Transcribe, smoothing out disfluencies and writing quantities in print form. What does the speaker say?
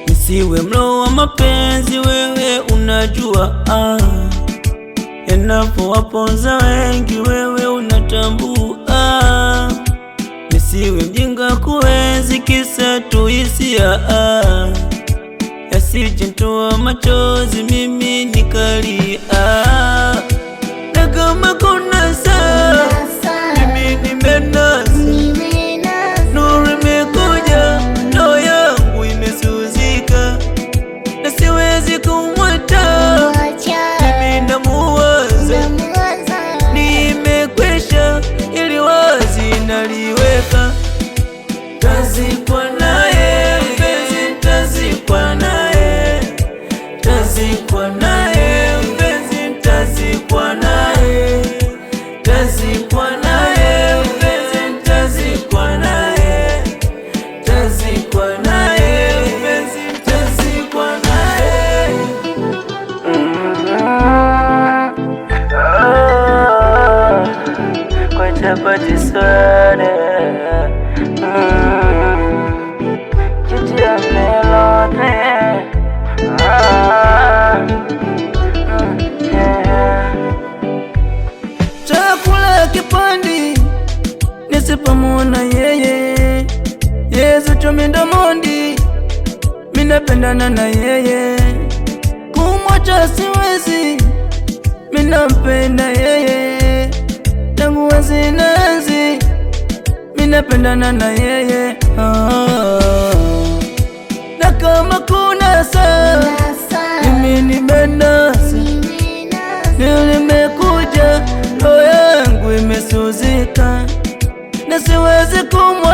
Nisiwe mlo wa mapenzi, wewe unajua yanapowaponza wengi, wewe unatambua. Nisiwe mjinga kuenzi kisa tu hisia, yasije nitoa machozi mimi nikalia. Na kama kuna saa mimi nimenasa, nuru imekuja, roho yangu imesuzika, na siwezi kumwacha mimi namuwaza, nimekwisha ili wazi naliweka. Tazikwa naye mpenzi, tazikwa naye, tazikwa naye mpenzi, tazikwa naye, tazikwa naye mpenzi, tazikwa naye, tazikwa naye mpenzi, tazikwa naye. Kwa chapati sana chakula kipandi nisipomwona yeye, Yesu chumi ndomondi, minapendana na yeye, kumwacha siwezi, minampenda yeye, tangu wazi nazi, minapendana na yeye. Na kama kuna saa mimi nimenasa, nimekuja, roho yangu imesuzika, na siwezi kumwacha